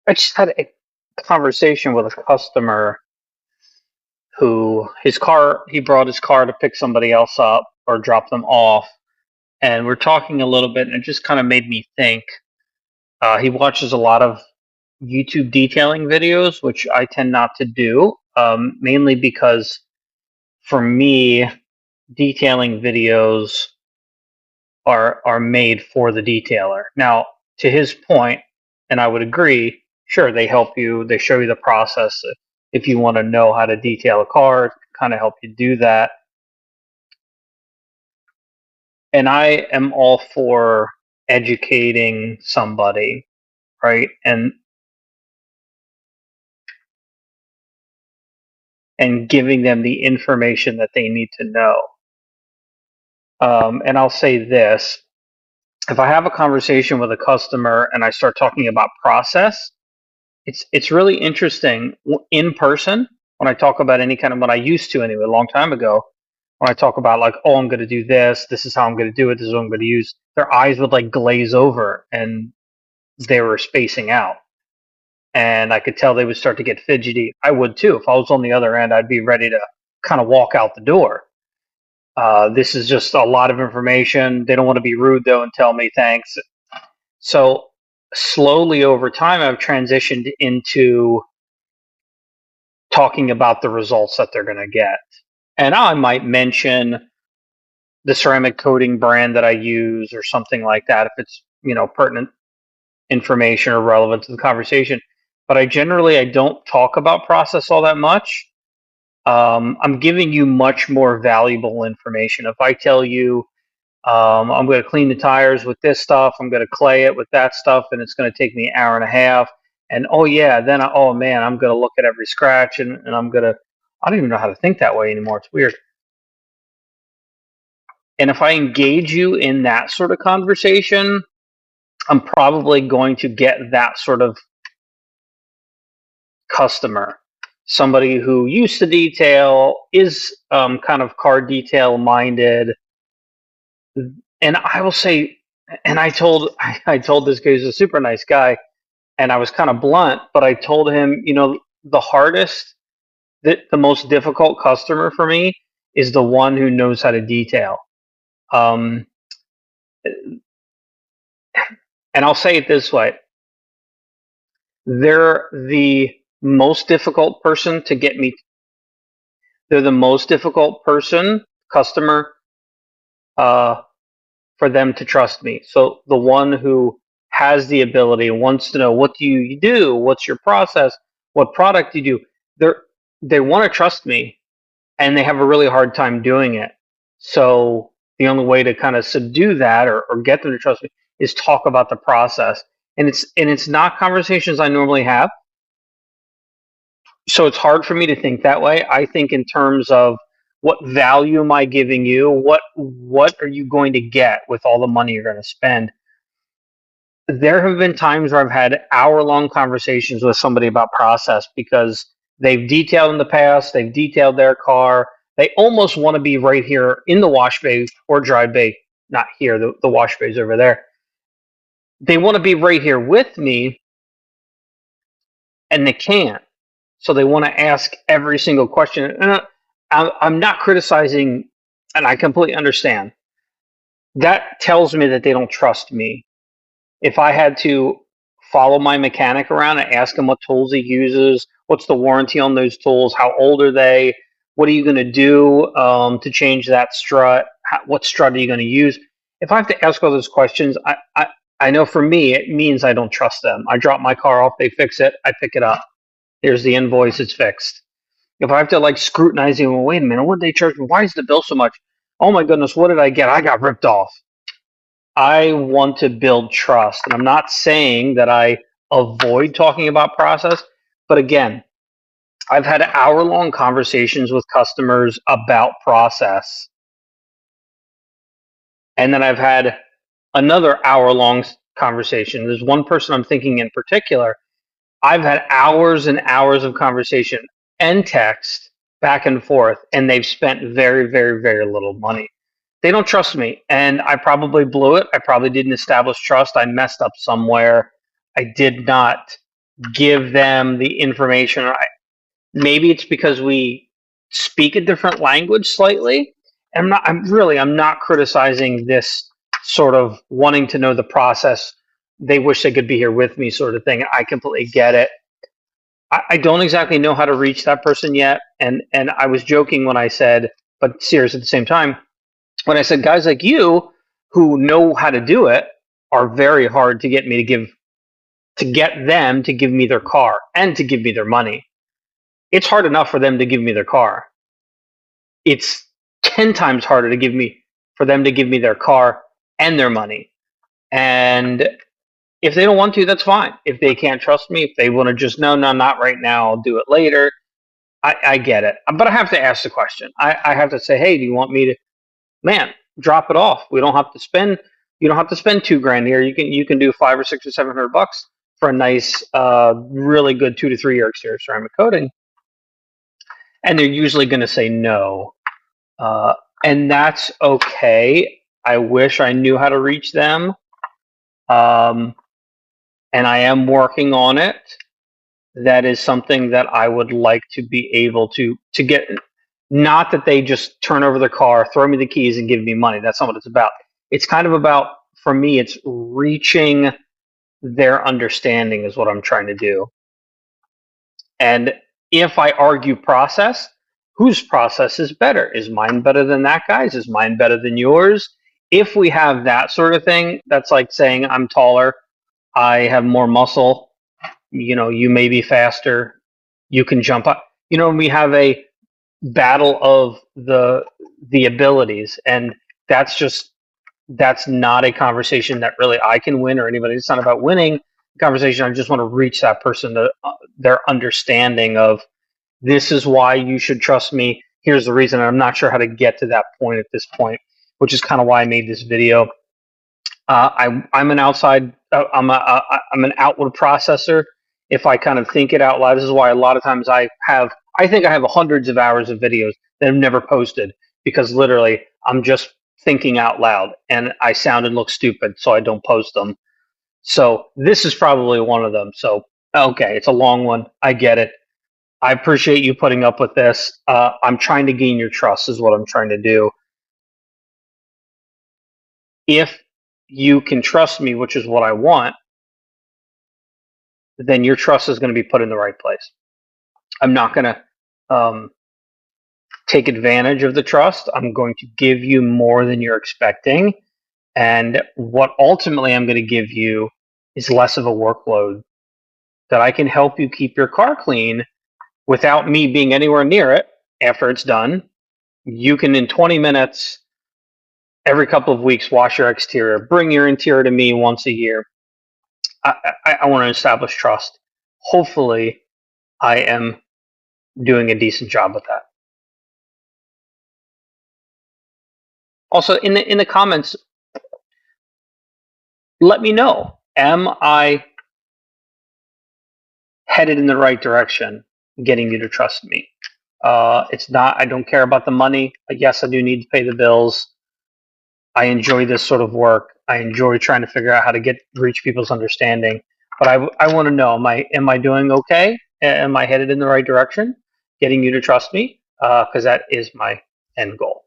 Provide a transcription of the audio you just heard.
I just had a conversation with a customer who he brought his car to pick somebody else up or drop them off. And we're talking a little bit, and it just kind of made me think. He watches a lot of YouTube detailing videos, which I tend not to do, mainly because for me, detailing videos are made for the detailer. Now, to his point, and I would agree, sure, they help you, they show you the process. If you want to know how to detail a car, kind of help you do that. And I am all for educating somebody, right? And giving them the information that they need to know. And I'll say this: if I have a conversation with a customer and I start talking about process, it's really interesting in person when I talk about any kind of what I used to anyway, a long time ago. When I talk about like, oh, I'm going to do this, this is how I'm going to do it, this is what I'm going to use. Their eyes would like glaze over, and they were spacing out, and I could tell they would start to get fidgety. I would too. If I was on the other end, I'd be ready to kind of walk out the door. This is just a lot of information. They don't want to be rude though and tell me thanks. So slowly over time, I've transitioned into talking about the results that they're going to get. And I might mention the ceramic coating brand that I use or something like that if it's, pertinent information or relevant to the conversation. But I don't talk about process all that much. I'm giving you much more valuable information. If I tell you I'm going to clean the tires with this stuff, I'm going to clay it with that stuff, and it's going to take me an hour and a half. And oh yeah, oh man, I'm going to look at every scratch, and I don't even know how to think that way anymore. It's weird. And if I engage you in that sort of conversation, I'm probably going to get that sort of customer. Somebody who used to detail, is kind of car detail minded. And I will say, and I told this guy, he's a super nice guy, and I was kind of blunt, but I told him, the hardest, the most difficult customer for me is the one who knows how to detail. Um, and I'll say it this way: they're the most difficult person to get me. They're the most difficult customer, uh, for them to trust me. So the one who has the ability and wants to know, what do you do, what's your process, what product you do. They're they want to trust me, and they have a really hard time doing it. So the only way to kind of subdue that, or get them to trust me, is talk about the process. And it's not conversations I normally have. So it's hard for me to think that way. I think in terms of, what value am I giving you? What are you going to get with all the money you're going to spend? There have been times where I've had hour-long conversations with somebody about process because they've detailed in the past, they've detailed their car. They almost want to be right here in the wash bay or dry bay, not here, the wash bay's over there. They want to be right here with me, and they can't. So they want to ask every single question. And I'm not criticizing, and I completely understand. That tells me that they don't trust me. If I had to follow my mechanic around and ask him what tools he uses, what's the warranty on those tools, how old are they, what are you going to do to change that strut, what strut are you going to use? If I have to ask all those questions, I know for me it means I don't trust them. I drop my car off, they fix it, I pick it up. Here's the invoice, it's fixed. If I have to like scrutinize you, well, wait a minute, what did they charge me? Why is the bill so much? Oh my goodness, what did I get? I got ripped off. I want to build trust. And I'm not saying that I avoid talking about process, but again, I've had hour-long conversations with customers about process. And then I've had another hour-long conversation. There's one person I'm thinking in particular. I've had hours and hours of conversation and text back and forth, and they've spent very, very, very little money. They don't trust me, and I probably blew it. I probably didn't establish trust. I messed up somewhere. I did not give them the information. Maybe it's because we speak a different language slightly. I'm not criticizing this sort of wanting to know the process. They wish they could be here with me sort of thing. I completely get it. I don't exactly know how to reach that person yet. And I was joking when I said, but serious at the same time, when I said guys like you who know how to do it are very hard to get them to give me their car and to give me their money. It's hard enough for them to give me their car. It's 10 times harder for them to give me their car and their money. And if they don't want to, that's fine. If they can't trust me, if they want to just, no, not right now, I'll do it later. I get it. But I have to ask the question. I have to say, hey, do you want me to, man, drop it off. You don't have to spend $2,000 here. You can do $500 or $600 or $700 for a nice, really good 2 to 3 year exterior ceramic coating. And they're usually going to say no. And that's okay. I wish I knew how to reach them. And I am working on it. That is something that I would like to be able to get. Not that they just turn over the car, throw me the keys, and give me money. That's not what it's about. It's kind of about, for me, it's reaching their understanding is what I'm trying to do. And if I argue process, whose process is better? Is mine better than that guy's? Is mine better than yours? If we have that sort of thing, that's like saying I'm taller, I have more muscle, you may be faster, you can jump up. We have a battle of the abilities, and that's not a conversation that really I can win or anybody. It's not about winning the conversation. I just want to reach that person to their understanding of, this is why you should trust me. Here's the reason. I'm not sure how to get to that point at this point, which is kind of why I made this video. I'm an outside. I'm an outward processor. If I kind of think it out loud, this is why a lot of times I think I have hundreds of hours of videos that I've never posted, because literally I'm just thinking out loud and I sound and look stupid, so I don't post them. So this is probably one of them. So, okay, it's a long one. I get it. I appreciate you putting up with this. I'm trying to gain your trust is what I'm trying to do. If you can trust me, which is what I want, then your trust is going to be put in the right place. I'm not going to take advantage of the trust. I'm going to give you more than you're expecting. And what ultimately I'm going to give you is less of a workload, that I can help you keep your car clean without me being anywhere near it after it's done. You can, in 20 minutes, every couple of weeks, wash your exterior, bring your interior to me once a year. I want to establish trust. Hopefully, I am doing a decent job with that. Also, in the comments, let me know. Am I headed in the right direction, getting you to trust me? It's not. I don't care about the money. Yes, I do need to pay the bills. I enjoy this sort of work. I enjoy trying to figure out how to reach people's understanding. But I want to know, am I doing okay? Am I headed in the right direction? Getting you to trust me, because that is my end goal.